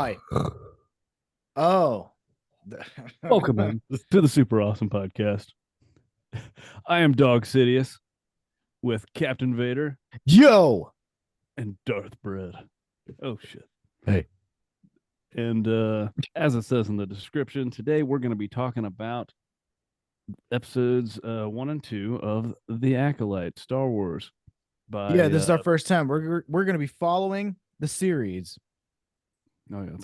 Why? Oh. Welcome in to the Super Awesome Podcast. I am Dog Sidious with Captain Vader Yo. and Darth Bread. Oh shit. Hey. And as it says in the description, today we're going to be talking about episodes 1 and 2 of The Acolyte, Star Wars. Yeah, this is our first time. We're going to be following the series. Oh, yeah,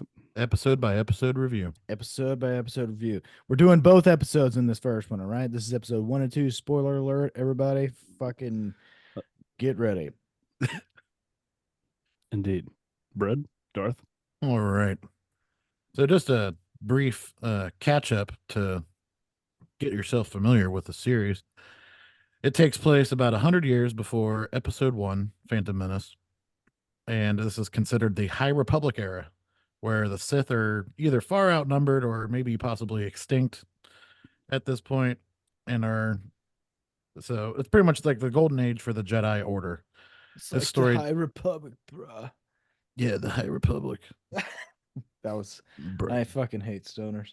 Episode by episode review. Episode by episode review. We're doing both episodes in this first one, all right? This is episode 1 and 2. Spoiler alert, everybody. Fucking get ready. Indeed. Bread, Darth. All right. So just a brief catch up to get yourself familiar with the series. It takes place about 100 years before episode 1, Phantom Menace. And this is considered the High Republic era, where the Sith are either far outnumbered or maybe possibly extinct at this point, and so it's pretty much like the golden age for the Jedi Order. It's This like story, the High Republic, bruh. yeah, the High Republic. That was Bruh. I fucking hate stoners.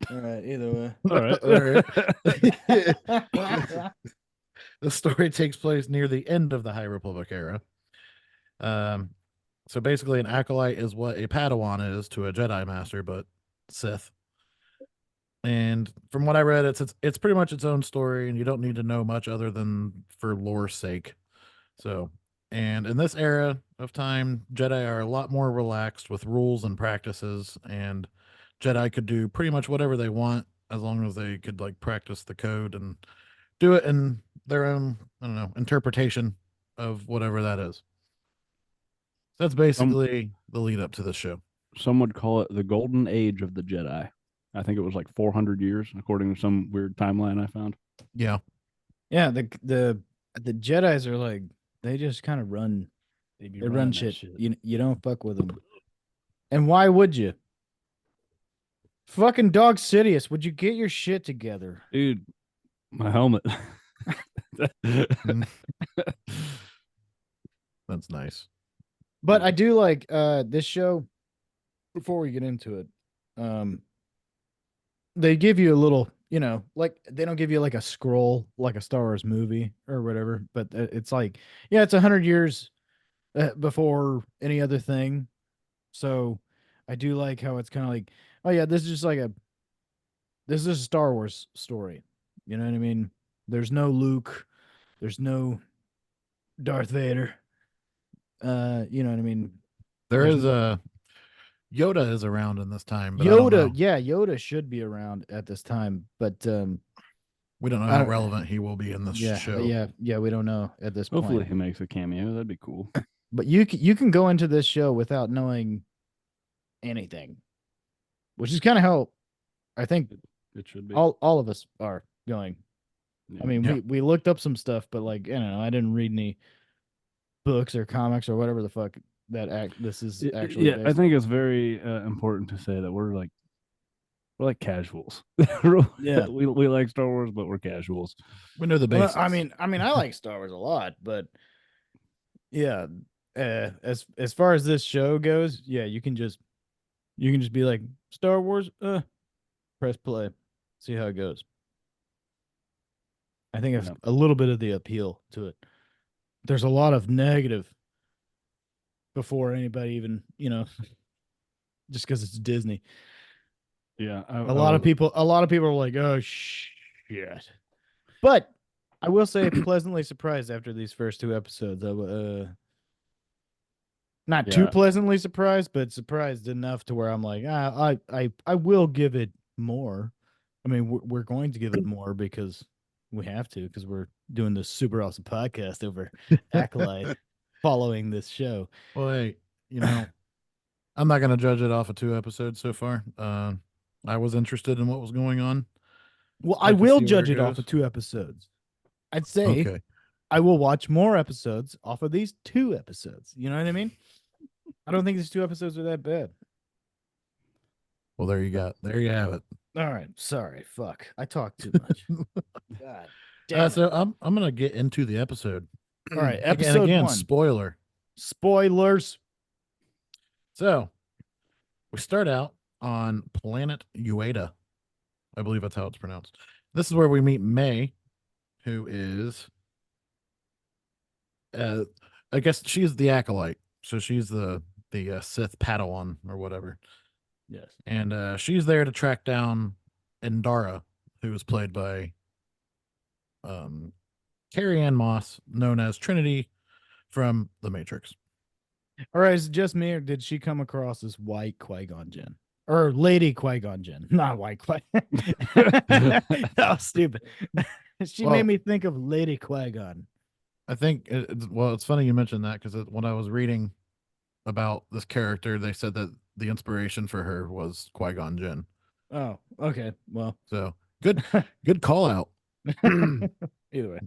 All right, either way. All right. The story takes place near the end of the High Republic era. So basically, an acolyte is what a Padawan is to a Jedi Master, but Sith. And from what I read, it's pretty much its own story, and you don't need to know much other than for lore's sake. So, and in this era of time, Jedi are a lot more relaxed with rules and practices, and Jedi could do pretty much whatever they want as long as they could like practice the code and do it in their own, I don't know, interpretation of whatever that is. That's basically the lead up to the show. Some would call it the golden age of the Jedi. I think it was like 400 years, according to some weird timeline I found. Yeah. Yeah, the Jedis are like they just kind of run. They run shit. You don't fuck with them. And why would you? Fucking Dog Sidious, would you get your shit together? Dude, my helmet. That's nice. But I do like this show. Before we get into it, they give you a little, like they don't give you like a scroll like a Star Wars movie or whatever, but it's like, yeah, it's 100 years before any other thing. So I do like how it's kind of like, oh yeah, this is a Star Wars story. You know what I mean? There's no Luke, there's no Darth Vader. You know what I mean? There is a Yoda is around in this time. But Yoda, yeah, Yoda should be around at this time, but we don't know how relevant he will be in this show. Yeah, we don't know at this Hopefully point. he makes a cameo. That'd be cool. But you can go into this show without knowing anything, which is kind of how I think it should be. All of us are going. Yeah. I mean, we looked up some stuff, but like, I don't know, I didn't read any books or comics or whatever the fuck this is actually. Yeah, I think it's very important to say that we're like casuals. Yeah, we like Star Wars, but we're casuals. We know the basics. Well, I mean, I like Star Wars a lot, but yeah, as far as this show goes, yeah, you can just be like Star Wars, press play, see how it goes. I think it's a little bit of the appeal to it. There's a lot of negative before anybody even, just because it's Disney. Yeah, a lot of people are like, oh shit. But I will say, pleasantly surprised after these first 2 episodes. Not too pleasantly surprised, but surprised enough to where I'm like, I will give it more. I mean, we're going to give it more because we have to, because we're doing this super awesome podcast over Acolyte following this show. Well, hey, I'm not going to judge it off of 2 episodes so far. I was interested in what was going on. Well, I will judge it off of 2 episodes. I'd say okay. I will watch more episodes off of these 2 episodes. You know what I mean? I don't think these 2 episodes are that bad. Well, there you have it. All right. Sorry. Fuck. I talk too much. God damn. So I'm going to get into the episode. All right. Episode again, 1. Spoilers. Spoilers. So we start out on planet Ueda. I believe that's how it's pronounced. This is where we meet May, who is, I guess she's the acolyte. So she's the Sith Padawan or whatever, Yes. and she's there to track down Endara, who is played by um, Carrie Ann Moss, known as Trinity from The Matrix. All right, is it just me, or did she come across as white Qui-Gon Jinn? Or Lady Qui-Gon Jinn, not white Qui. That was stupid. She Well, made me think of Lady Qui-Gon. I think, it's funny you mentioned that because when I was reading about this character, they said that the inspiration for her was Qui-Gon Jinn. Oh, okay. Well, So good call out. either way,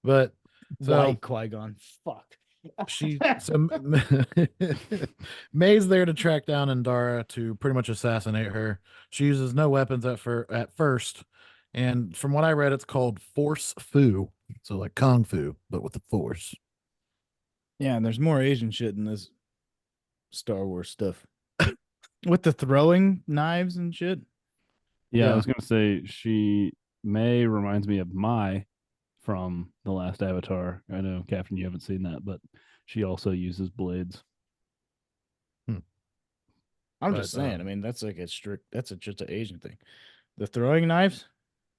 But so white Qui-Gon. Fuck. so May's there to track down Endara to pretty much assassinate her. She uses no weapons at first, and from what I read, it's called Force Fu. So like Kung Fu, but with the Force. Yeah, and there's more Asian shit in this Star Wars stuff. With the throwing knives and shit. Yeah, I Yeah. was gonna say May reminds me of Mai from the last Avatar. I know, Captain, you haven't seen that, but she also uses blades. I'm But, just saying. I mean, that's like just an Asian thing. The throwing knives,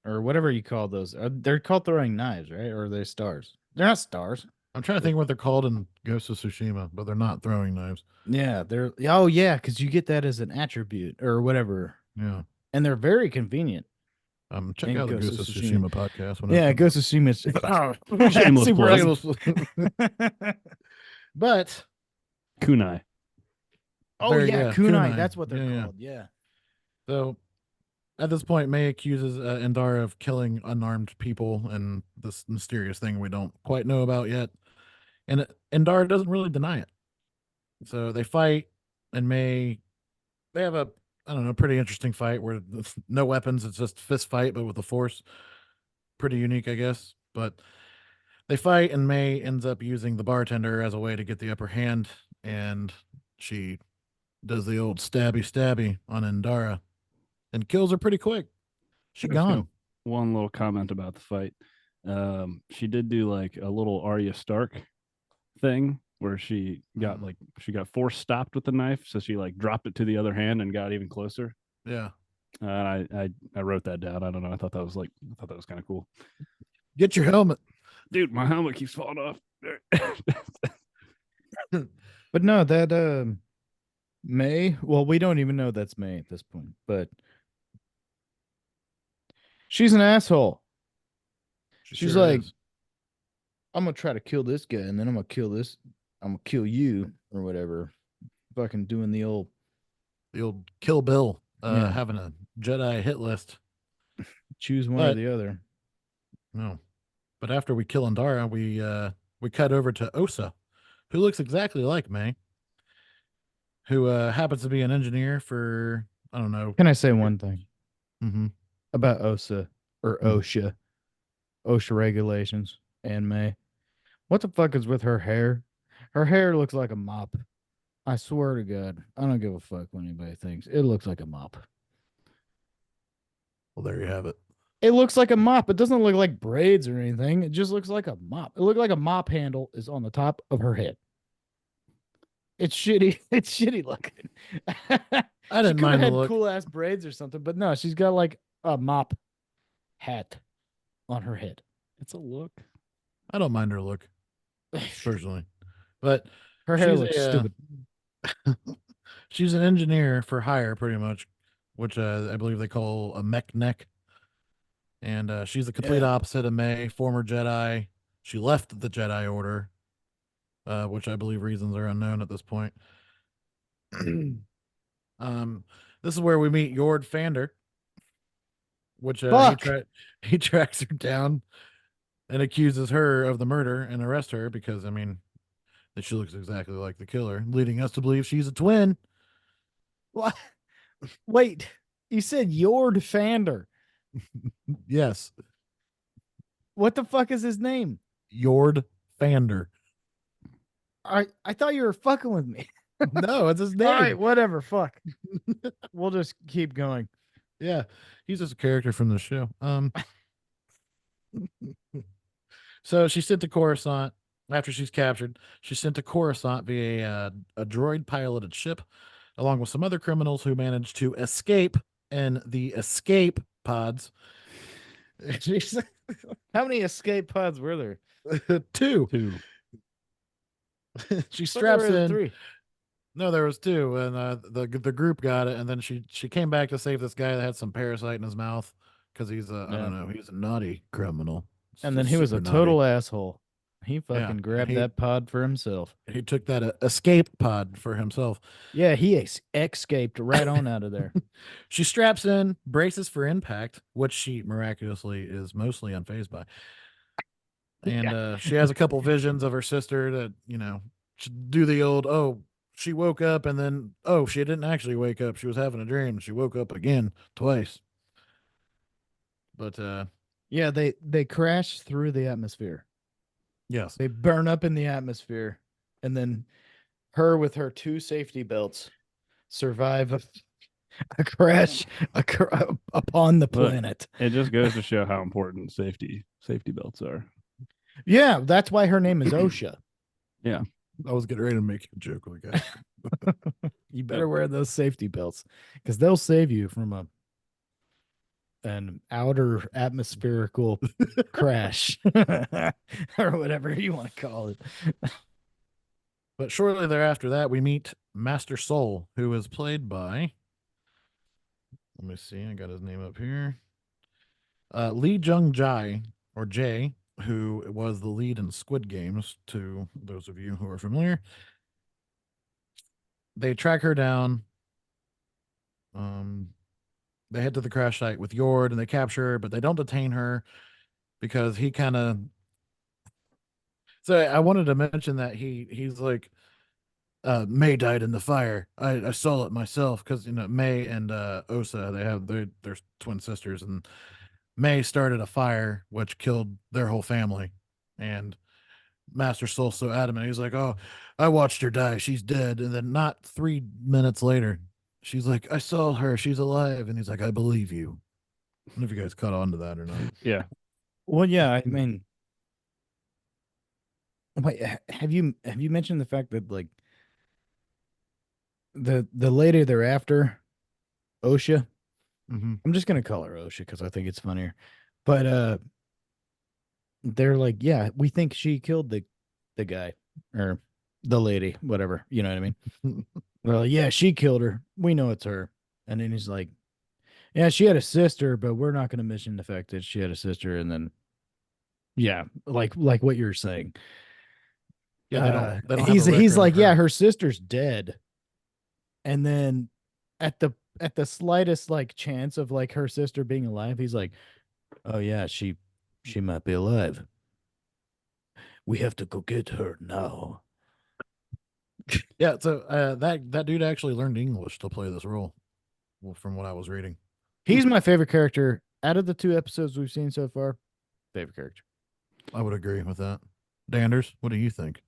or whatever you call those, they're called throwing knives, right? Or are they stars? They're not stars. I'm trying to think what they're called in Ghost of Tsushima, but they're not throwing knives. Yeah, they're. Oh yeah, because you get that as an attribute or whatever, Yeah. and they're very convenient. Check in out the Ghost of Tsushima podcast. When Yeah, it Ghost of Tsushima. Shameless Super. But Kunai. Oh There, yeah, yeah, kunai. kunai. That's what they're Yeah, yeah. called. Yeah. So at this point, May accuses Endara of killing unarmed people and this mysterious thing we don't quite know about yet. And Endara doesn't really deny it. So they fight, and they have a, I don't know, pretty interesting fight where no weapons. It's just fist fight, but with the Force. Pretty unique, I guess. But they fight, and May ends up using the bartender as a way to get the upper hand, and she does the old stabby on Endara and kills her pretty quick. She I just got gone. one little comment about the fight. She did do like a little Arya Stark thing where she got force stopped with the knife, so she like dropped it to the other hand and got even closer. Yeah. I wrote that down. I don't know. I thought that was kind of cool. Get your helmet. Dude, my helmet keeps falling off. But no, that May. Well, we don't even know that's May at this point, but she's an asshole. She's sure like, is. I'm gonna try to kill this guy, and then I'm gonna kill this. I'm gonna kill you or whatever. Fucking doing the old Kill Bill, Yeah. having a Jedi hit list. choose one or But- the other. No. But after we kill Endara, we cut over to Osha, who looks exactly like May, who happens to be an engineer for, I don't know. Can I say one thing Mm-hmm. about OSA or OSHA? OSHA regulations and May. What the fuck is with her hair? Her hair looks like a mop. I swear to God, I don't give a fuck what anybody thinks. It looks like a mop. Well, there you have it. It looks like a mop. It doesn't look like braids or anything. It just looks like a mop. It looked like a mop handle is on the top of her head. It's shitty. It's shitty looking. I didn't she mind the had look. cool ass braids or something, but no, she's got like a mop hat on her head. It's a look. I don't mind her look personally, but Her hair she's looks a, stupid. she's an engineer for hire, pretty much, which I believe they call a mech neck. And she's the complete opposite of May, former Jedi. She left the Jedi Order, which I believe reasons are unknown at this point. This is where we meet Yord Fander, which he tracks her down and accuses her of the murder and arrests her because, I mean, that she looks exactly like the killer, leading us to believe she's a twin. What? Wait, you said Yord Fander. Yes, What the fuck is his name? Yord Fander. I thought you were fucking with me. No, it's his name. All right, whatever. Fuck. We'll just keep going. Yeah, he's just a character from the show. So she's sent to Coruscant after she's captured. She's sent to Coruscant via a droid piloted ship, along with some other criminals who managed to escape in the escape pods. How many escape pods were there? Two. Two. She Thought there straps were in. 3. No, there was two, and the group got it, and then she came back to save this guy that had some parasite in his mouth because he's I Yeah. don't know, he's a naughty criminal. And then he was a Super total naughty. asshole. He fucking grabbed he- that pod for himself. He took that escape pod for himself. Yeah, he escaped right on out of there. She straps in, braces for impact, which she miraculously is mostly unfazed by. And she has a couple visions of her sister that, do the old, oh, she woke up and then, oh, she didn't actually wake up. She was having a dream. She woke up again twice. But Yeah, they crash through the atmosphere. yes. They burn up in the atmosphere, and then her with her 2 safety belts survive a crash upon the Look. planet. It just goes to show how important safety belts are. Yeah, that's why her name is Osha. I was getting ready to make a joke like that. You better wear those safety belts because they'll save you from an outer atmospherical crash or whatever you want to call it. But shortly thereafter that, we meet Master Soul, who is played by, let me see, I got his name up here. Lee Jung Jai, or Jay, who was the lead in Squid Games, to those of you who are familiar. They track her down. They head to the crash site with Yord and they capture her, but they don't detain her because he kind of. So I wanted to mention that he's like, May died in the fire. I saw it myself because May and Osa, they're twin sisters, and May started a fire which killed their whole family, and Master Soul's so adamant. He's like, "Oh, I watched her die. She's dead." And then not 3 minutes later, she's like, "I saw her. She's alive." And he's like, "I believe you." I don't know if you guys caught on to that or not. Yeah. Well, yeah, I mean, wait, have you mentioned the fact that like the lady they're after, Osha? Mm-hmm. I'm just gonna call her Osha because I think it's funnier. But they're like, yeah, we think she killed the guy or the lady, whatever. You know what I mean? They're like, yeah, she killed her. We know it's her. And then he's like, yeah, she had a sister, but we're not gonna mention the fact that she had a sister. And then, yeah, like what you're saying. Yeah, they don't he's have a he's record like, of yeah, her. her sister's dead. And then at the slightest like chance of like her sister being alive, he's like, oh yeah, she might be alive. We have to go get her now. Yeah, so that dude actually learned English to play this role, well, from what I was reading. He's my favorite character out of the 2 episodes we've seen so far. Favorite character. I would agree with that. Danders, what do you think?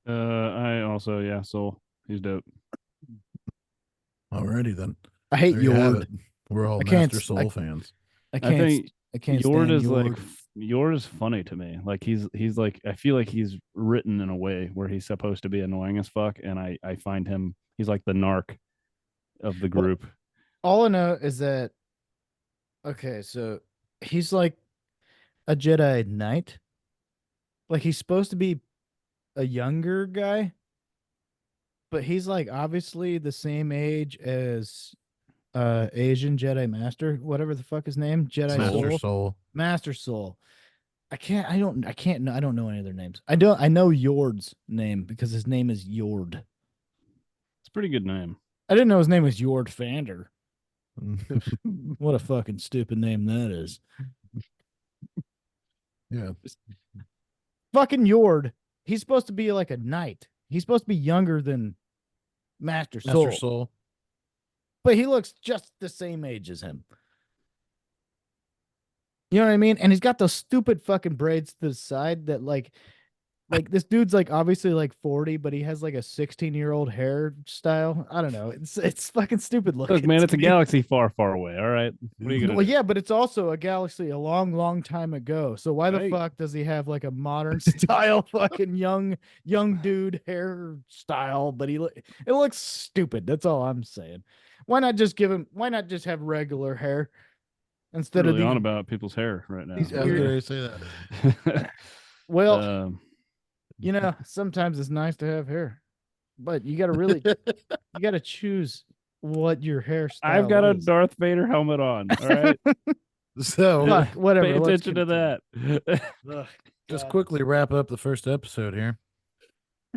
I also, yeah, Soul. He's dope. Alrighty then. I hate There you have Yord. it. We're all I can't Master s- Soul fans. I I can't. think I can't Yord stand is Yord. like Yord is funny to me. Like he's like, I feel like he's written in a way where he's supposed to be annoying as fuck, and I find him, he's like the narc of the Well, group. all I know is that okay, so he's like a Jedi Knight. Like he's supposed to be a younger guy, but he's like obviously the same age as Asian Jedi Master, whatever the fuck his name, Jedi Master Soul, Soul. Master Soul. I don't know any of their names. I know Yord's name because his name is Yord. It's a pretty good name. I didn't know his name was Yord Fander. What a fucking stupid name that is. Yeah. Fucking Yord. He's supposed to be like a knight. He's supposed to be younger than Master Soul. Master Soul. But he looks just the same age as him. You know what I mean? And he's got those stupid fucking braids to the side that like like this dude's like obviously like 40, but he has like a 16-year-old hairstyle. I don't know. It's fucking stupid Look, looking man, to it's a me. galaxy far, far away. All right, what are you gonna Well, do? yeah, but it's also a galaxy a long, long time ago. So why the Right. fuck does he have like a modern style fucking young dude hairstyle? But it looks stupid. That's all I'm saying. Why not just give him? Why not just have regular hair instead of Really on about people's hair right now. these I was weird? going to say that. Well, um, sometimes it's nice to have hair, but you got to choose what your I've got a hairstyle is. Darth Vader helmet on. All right, So Fuck, pay whatever. Let's attention to continue. that. Ugh, just God. quickly wrap up the first episode here.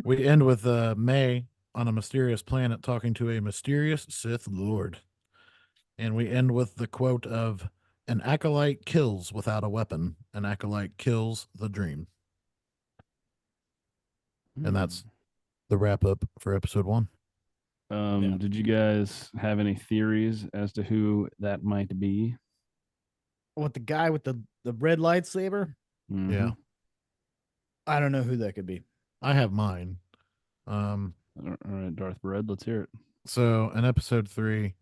We end with May on a mysterious planet talking to a mysterious Sith Lord. And we end with the quote of an acolyte kills without a weapon. An acolyte kills the dream. And that's the wrap up for episode 1. Yeah. Did you guys have any theories as to who that might be? What, the guy with the red lightsaber? Mhm. Yeah. I don't know who that could be. I have mine. All right, Darth Bread, let's hear it. So in episode 3,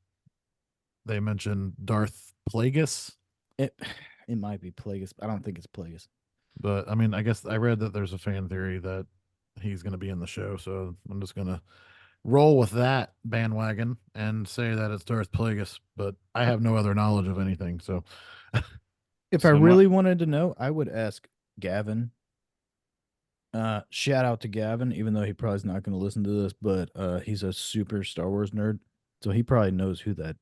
they mentioned Darth Plagueis. It might be Plagueis. I don't think it's Plagueis. But I mean, I guess I read that there's a fan theory that he's going to be in the show. So I'm just going to roll with that bandwagon and say that it's Darth Plagueis. But I have no other knowledge of anything. So If I So really wanted to know, I would ask Gavin. Shout out to Gavin, even though he probably is not going to listen to this, but he's a super Star Wars nerd, so he probably knows who that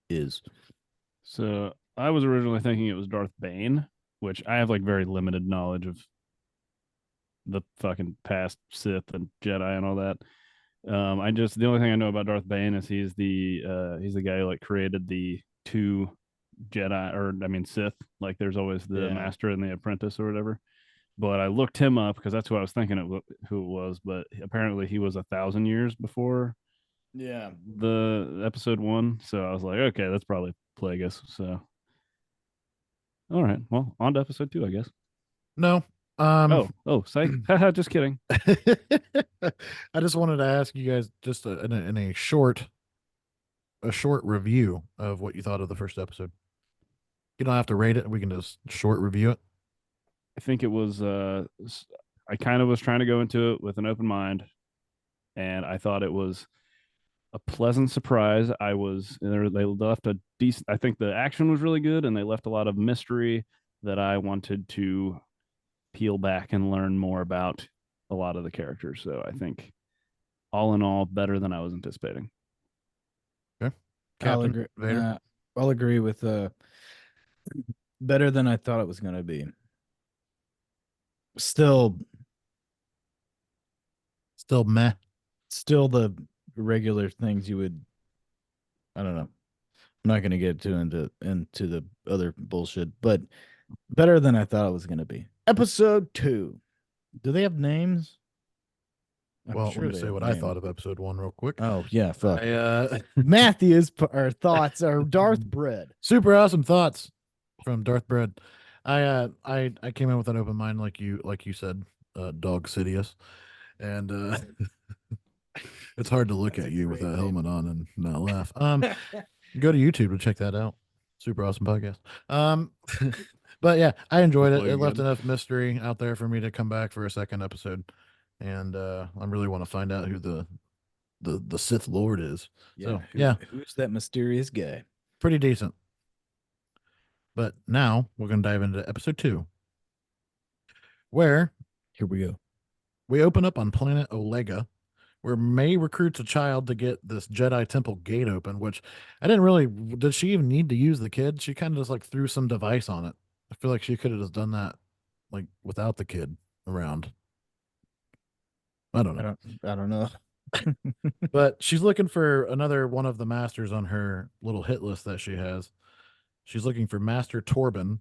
is. So I was originally thinking it was Darth Bane, which I have like very limited knowledge of the fucking past Sith and Jedi and all that. The only thing I know about Darth Bane is he's the guy who like created the two Jedi, or I mean Sith. Like there's always the Yeah. master and the apprentice or whatever. But I looked him up because that's who I was thinking who it was. But apparently he was 1,000 years before Yeah. the episode 1. So I was like, okay, that's probably Plagueis. So all right, well, on to episode 2, I guess. no. Psych. Just kidding. I just wanted to ask you guys just in a short review of what you thought of the first episode. You don't have to rate it. We can just short review it. I think it was I kind of was trying to go into it with an open mind, and I thought it was a pleasant surprise. They left a decent, I think the action was really good, and they left a lot of mystery that I wanted to peel back and learn more about a lot of the characters. So I think all in all, better than I was anticipating. Okay. I'll Captain agree. Vader. I'll agree with better than I thought it was going to be. Still Meh. still the regular things you would. I don't know. I'm not going to get too into the other bullshit, but better than I thought it was going to be. Episode 2. Do they have names? I'm Well, sure let me they say have what I names. thought of episode 1 real quick. Oh yeah, fuck. Matthew's Our thoughts are Darth Bread. super awesome thoughts from Darth Bread. I came in with an open mind, like you said, Dog Sidious, and it's hard to look That's at a you with great that name. helmet on and not laugh. Go to YouTube to check that out. Super awesome podcast. But yeah, I enjoyed it. It left enough mystery out there for me to come back for a second episode, and I really want to find out who the Sith Lord is. Yeah, who's that mysterious guy? Pretty decent. But now we're going to dive into episode 2, where Here we go. we open up on planet Olega, where May recruits a child to get this Jedi Temple gate open, which I didn't really. Did she even need to use the kid? She kind of just like threw some device on it. I feel like she could have just done that like without the kid around. I don't know. I don't know. But she's looking for another one of the masters on her little hit list that she has. She's looking for Master Torbin,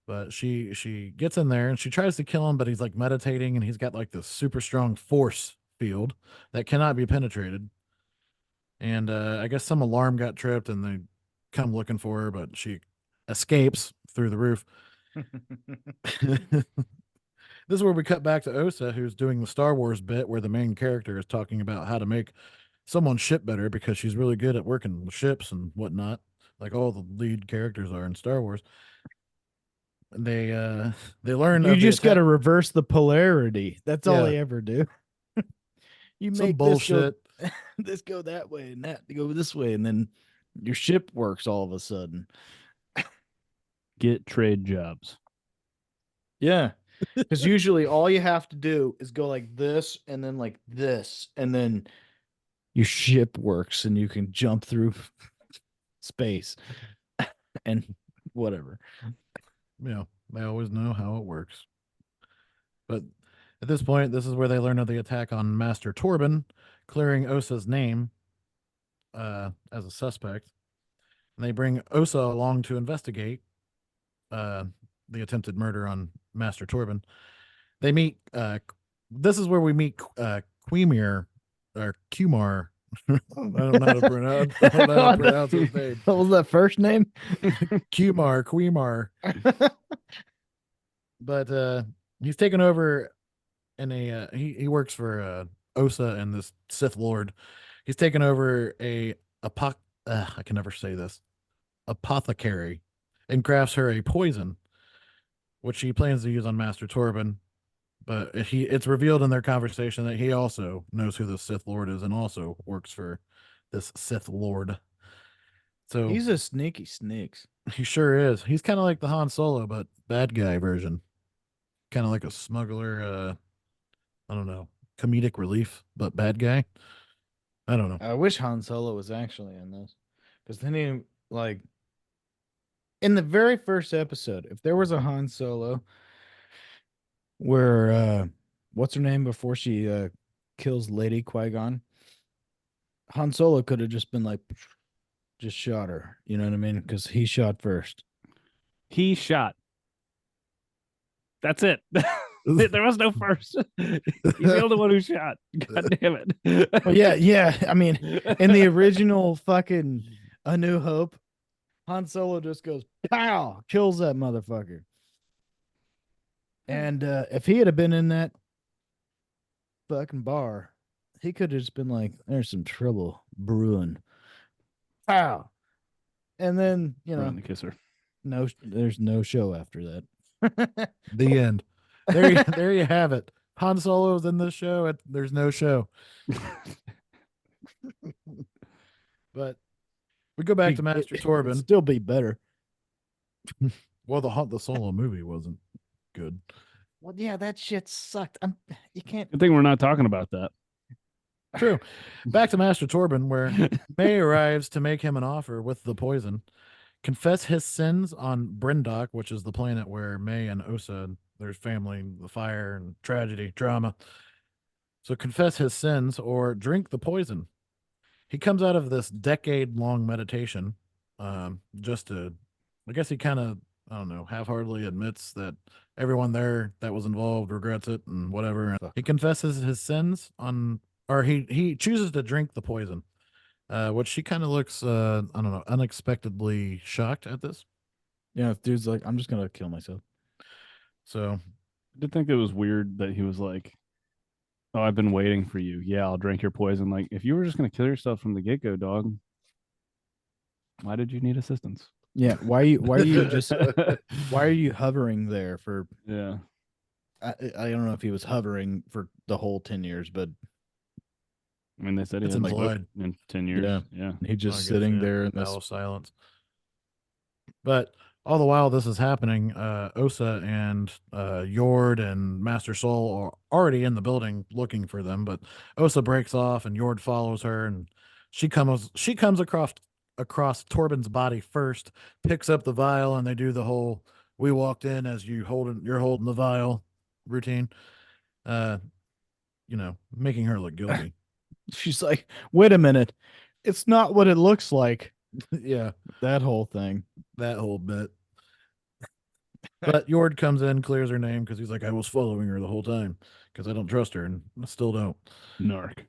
but she gets in there and she tries to kill him, but he's like meditating and he's got like this super strong force field that cannot be penetrated. And I guess some alarm got tripped and they come looking for her, but she escapes through the roof. This is where we cut back to Osa, who's doing the Star Wars bit where the main character is talking about how to make someone's ship better because she's really good at working with ships and whatnot, like all the lead characters are in Star Wars. And they learn You of the just got attack. to reverse the polarity. That's all Yeah, they ever do. You some make this go bullshit. this go that way and that go this way, and then your ship works all of a sudden. Get trade jobs. Yeah. Because usually all you have to do is go like this and then like this, and then your ship works and you can jump through space and whatever. Yeah, they always know how it works. But at this point, this is where they learn of the attack on Master Torbin, clearing Osa's name as a suspect. And they bring Osa along to investigate uh, the attempted murder on Master Torbin. They meet. This is where we meet Quemir or Kumar. I don't know how to pronounce. I don't know how to pronounce his name. What was that first name? Quemar. But he's taken over in a. He works for Osa and this Sith Lord. He's taken over I can never say this. Apothecary, and crafts her a poison, which he plans to use on Master Torbin. But it's revealed in their conversation that he also knows who the Sith Lord is and also works for this Sith Lord. So He's a sneaky snakes. he sure is. He's kind of like the Han Solo, but bad guy version. Kind of like a smuggler. I don't know, comedic relief, but bad guy. I don't know. I wish Han Solo was actually in this, because then he like in the very first episode, if there was a Han Solo where what's her name before she kills Lady Qui-Gon, Han Solo could have just been like just shot her, you know what I mean? Because he shot first. He shot. That's it. There was no first. He's the only one who shot. God damn it. Well, yeah. I mean, in the original fucking A New Hope, Han Solo just goes pow, kills that motherfucker. And if he had been in that fucking bar, he could have just been like, "There's some trouble brewing." Pow, and then Run the kisser. no, there's no show after that. The end. There you have it. Han Solo's in this show. There's no show. But we go back to Master Torbin. Still be better. Well, the Solo movie wasn't good. Well, yeah, that shit sucked. You can't. Good thing we're not talking about that. True. Back to Master Torbin, where May arrives to make him an offer with the poison. Confess his sins on Brindok, which is the planet where May and Osa, there's family, the fire, and tragedy, drama. So confess his sins or drink the poison. He comes out of this decade-long meditation, just to, I guess he kind of, I don't know, half-heartedly admits that everyone there that was involved regrets it and whatever. And he confesses his sins on, or he chooses to drink the poison, which she kind of looks, I don't know, unexpectedly shocked at this. Yeah, dude's like, I'm just gonna kill myself. So I did think it was weird that he was like, "Oh, I've been waiting for you. Yeah, I'll drink your poison." Like, if you were just gonna kill yourself from the get go, dog, why did you need assistance? Yeah, why are you just why are you hovering there for? Yeah, I don't know if he was hovering for the whole 10 years, but I mean, they said he It's had like implied. in 10 years. Yeah. Yeah. he's just I guess, sitting yeah, there in battle this. of silence. But all the while this is happening, Osa and Yord and Master Soul are already in the building looking for them. But Osa breaks off, and Yord follows her, and she comes across Torbin's body first, picks up the vial, and they do the whole "we walked in as you're holding the vial" routine. Making her look guilty. She's like, wait a minute, it's not what it looks like. Yeah, That whole thing. that whole bit. But Yord comes in, clears her name because he's like, I was following her the whole time because I don't trust her and I still don't. Narc.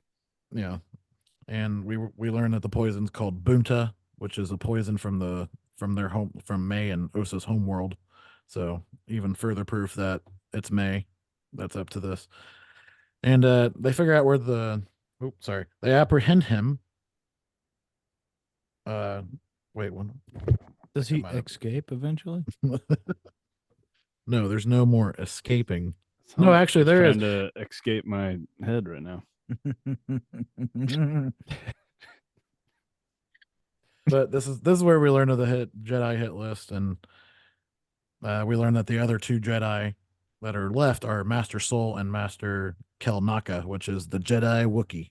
Yeah, and we learn that the poison's called Bunta, which is a poison from their home, from May and Osa's home world. So even further proof that it's May. that's up to this. And they figure out where the they apprehend him. Wait, one. Does I he might have- escape eventually? No, there's no more escaping. Sounds No, like actually, he's there is. trying to escape my head right now. But this is where we learn of the Jedi hit list, and we learn that the other two Jedi that are left are Master Soul and Master Kelnaka, which is the Jedi Wookiee,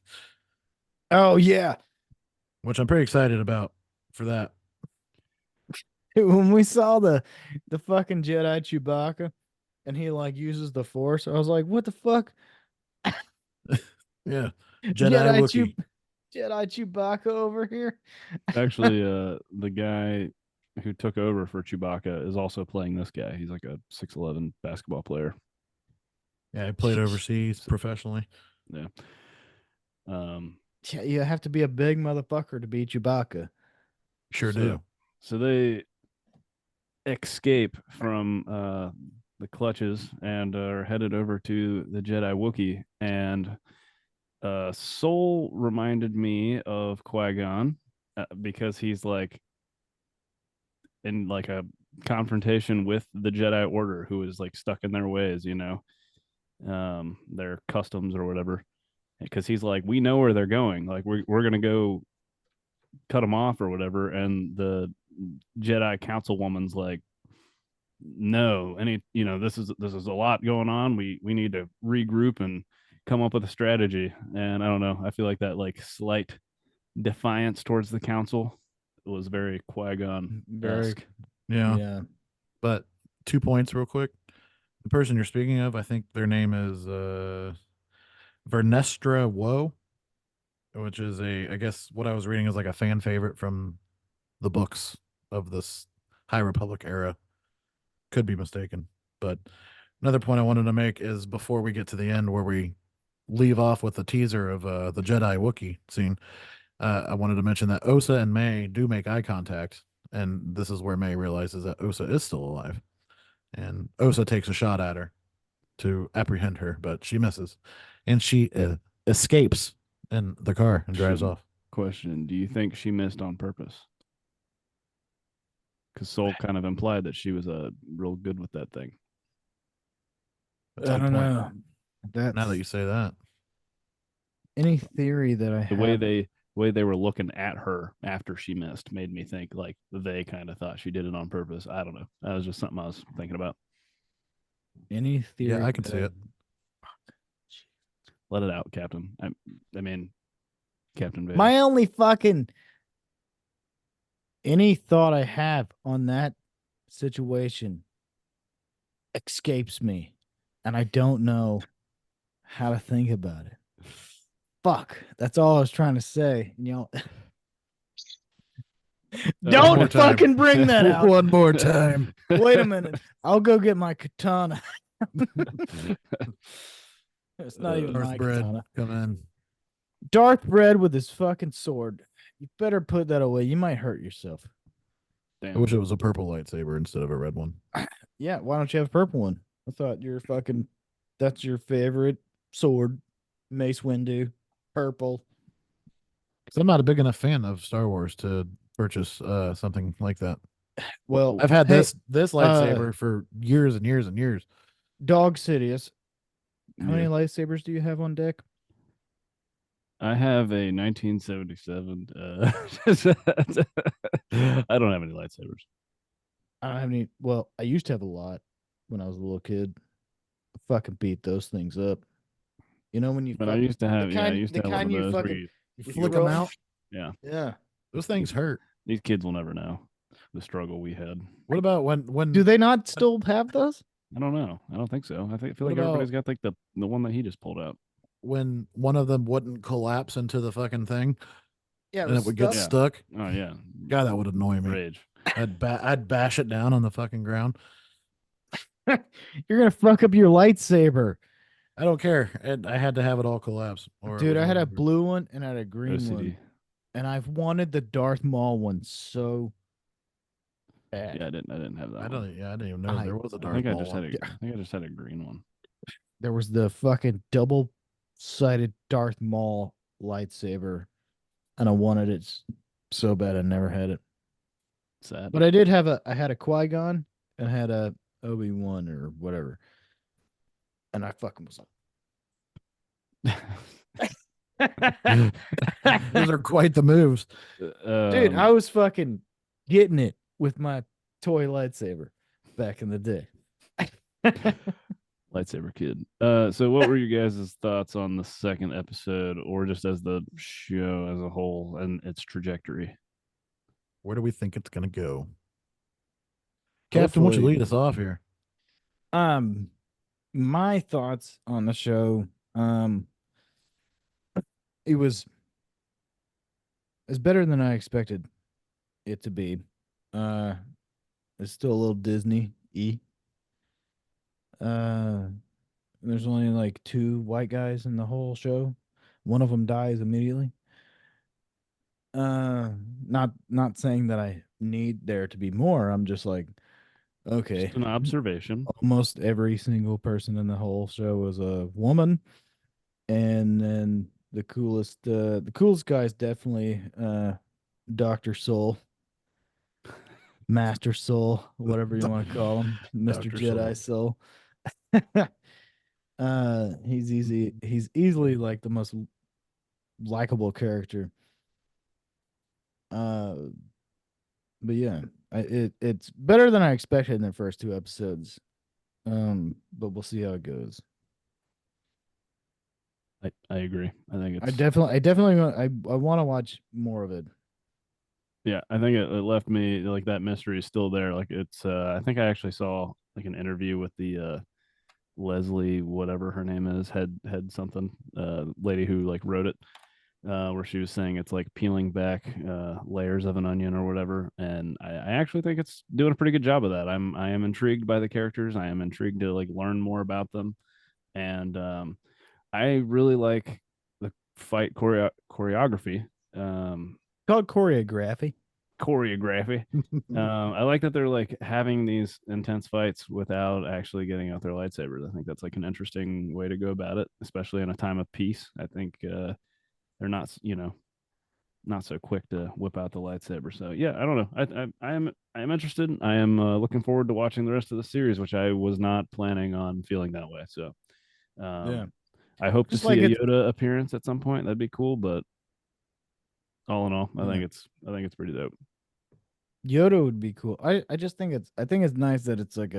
Oh yeah. which I'm pretty excited about for that. When we saw the fucking Jedi Chewbacca and he like uses the force, I was like, what the fuck? Yeah, Jedi Jedi Wookiee. Jedi Chewbacca over here. Actually, the guy who took over for Chewbacca is also playing this guy. He's like a 6'11" basketball player. Yeah, I played overseas professionally. Yeah. Um, Yeah, you have to be a big motherfucker to beat Chewbacca. Sure so, do. So they escape from the clutches and are headed over to the Jedi Wookiee. And Soul reminded me of Qui-Gon because he's like in like a confrontation with the Jedi Order, who is like stuck in their ways, their customs or whatever. Because he's like, we know where they're going. Like we're gonna go cut them off or whatever. And the Jedi Councilwoman's like, no, this is a lot going on. We need to regroup and come up with a strategy. And I don't know. I feel like that like slight defiance towards the council was very Qui-Gon Very, esque. Yeah. yeah. But 2 points real quick. The person you're speaking of, I think their name is Vernestra Woe, which is I guess what I was reading is like a fan favorite from the books of this High Republic era. Could be mistaken. But another point I wanted to make is before we get to the end where we leave off with the teaser of the Jedi Wookiee scene, I wanted to mention that Osa and May do make eye contact. And this is where May realizes that Osa is still alive. And Osa takes a shot at her to apprehend her, but she misses. And she escapes in the car and drives off. Question: do you think she missed on purpose? Because Soul kind of implied that she was real good with that thing. That's a I good don't point. know. That's Now that you say that. any theory that I The have. way they were looking at her after she missed made me think like they kind of thought she did it on purpose. I don't know. That was just something I was thinking about. Any theory. Yeah, I can that see it. Let it out, Captain. I mean, Captain Vader. My only fucking any thought I have on that situation escapes me, and I don't know how to think about it. Fuck, that's all I was trying to say. One more Don't time. fucking bring that out. One more time. Wait a minute. I'll go get my katana. It's not even Darth my Bread, katana. come in. Darth Bread with his fucking sword. You better put that away. You might hurt yourself. I Damn. wish it was a purple lightsaber instead of a red one. Yeah, why don't you have a purple one? I thought that's your favorite sword. Mace Windu, purple. Because I'm not a big enough fan of Star Wars to purchase something like that. Well, I've had hey, this lightsaber for years and years and years. Dog Sidious. How many Yeah. lightsabers do you have on deck? I have a 1977. I don't have any lightsabers. I don't have any. Well, I used to have a lot when I was a little kid. I fucking beat those things up. You know when you. But I used to have, I used to have one of you those where fucking You you flick throw them out. yeah, Yeah. Those things hurt. these kids will never know the struggle we had. What about when Do they not still have those? I don't know. I don't think so. I feel What like everybody's about- got like the one that he just pulled out. when one of them wouldn't collapse into the fucking thing Yeah, and it would get stuck. stuck? Oh yeah, God, that would annoy me. rage. I'd bash it down on the fucking ground. You're gonna fuck up your lightsaber, I don't care. I had to have it all collapse. Or it dude. was I had a over. blue one and I had a green OCD. one, and I've wanted the Darth Maul one so bad. Yeah, I didn't have that. I one. don't. Yeah, I didn't even know there was a I Darth think I Maul just one. had a. I think I just had a green one. there was the fucking double-sided Darth Maul lightsaber, and I wanted it so bad. I never had it, Sad. but I had a Qui-Gon and had a Obi-Wan or whatever, and I fucking was like, Those are quite the moves. dude, I was fucking getting it with my toy lightsaber back in the day. Lightsaber kid. So what were you guys' thoughts on the second episode, or just as the show as a whole and its trajectory? Where do we think it's gonna go? Captain, why don't you Hopefully- lead us off here? My thoughts on the show, it was better than I expected it to be. It's still a little Disney-y. There's only like 2 white guys in the whole show. One of them dies immediately. Not saying that I need there to be more. I'm just like, okay. Just an observation. Almost every single person in the whole show was a woman, and then the coolest guy is definitely Dr. Soul, Master Soul, whatever you want to call him, Mr. Dr. Jedi Soul. He's easily like the most likable character. But yeah, it's better than I expected in the first 2 episodes. But we'll see how it goes. I agree. I think it's. I definitely I want to watch more of it. Yeah, I think it left me like that mystery is still there. Like it's. I think I actually saw like an interview with the Leslie, whatever her name is, head something, lady who like wrote it, where she was saying it's like peeling back layers of an onion or whatever, and I actually think it's doing a pretty good job of that. I am intrigued by the characters. I am intrigued to like learn more about them, and I really like the fight choreography. Called choreography. I like that they're like having these intense fights without actually getting out their lightsabers. I think that's like an interesting way to go about it, especially in a time of peace. I think they're not, not so quick to whip out the lightsaber. So yeah, I don't know. I am interested. I am looking forward to watching the rest of the series, which I was not planning on feeling that way. So Yeah. I hope Just to like see a it's- Yoda appearance at some point. That'd be cool. But all in all, I Yeah. think it's pretty dope. Yoda would be cool. I just think it's nice that it's like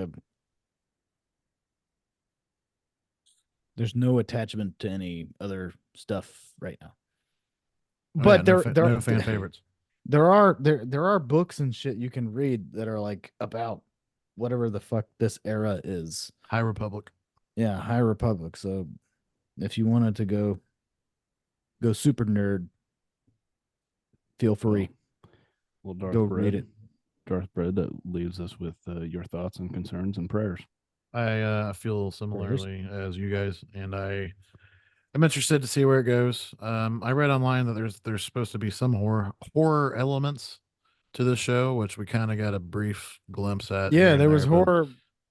there's no attachment to any other stuff right now. Oh, But yeah, no fan favorites. there are books and shit you can read that are like about whatever the fuck this era is. High Republic. Yeah, High Republic. So if you wanted to go super nerd, feel free. Well, Darth Go Bread, read it. Darth Bread, that leaves us with your thoughts and concerns and prayers. I feel similarly as you guys, and I'm interested to see where it goes. I read online that there's supposed to be some horror elements to this show, which we kind of got a brief glimpse at. Yeah, here and there was there, but-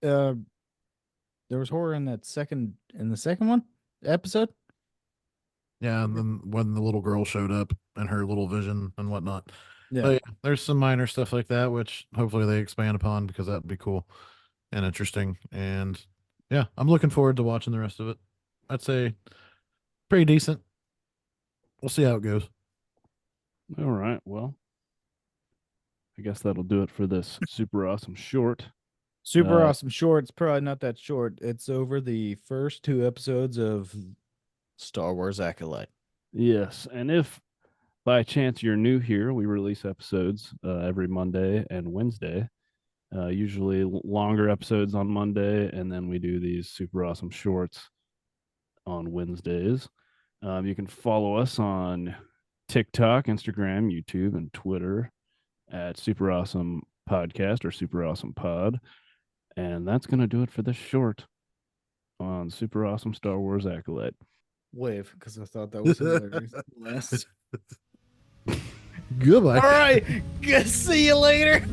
horror. There was horror in the second one episode. Yeah, and then when the little girl showed up and her little vision and whatnot. Yeah, But yeah, there's some minor stuff like that, which hopefully they expand upon because that'd be cool and interesting. And yeah, I'm looking forward to watching the rest of it. I'd say pretty decent. We'll see how it goes. All right. Well, I guess that'll do it for this super awesome short. super awesome short. It's probably not that short. It's over the first 2 episodes of Star Wars Acolyte. Yes. And if by chance you're new here, we release episodes every Monday and Wednesday. Usually longer episodes on Monday, and then we do these super awesome shorts on Wednesdays. You can follow us on TikTok, Instagram, YouTube, and Twitter at Super Awesome Podcast or Super Awesome Pod. And that's going to do it for this short on Super Awesome Star Wars Acolyte. Wave, because I thought that was hilarious. Last. Goodbye. All right. See you later.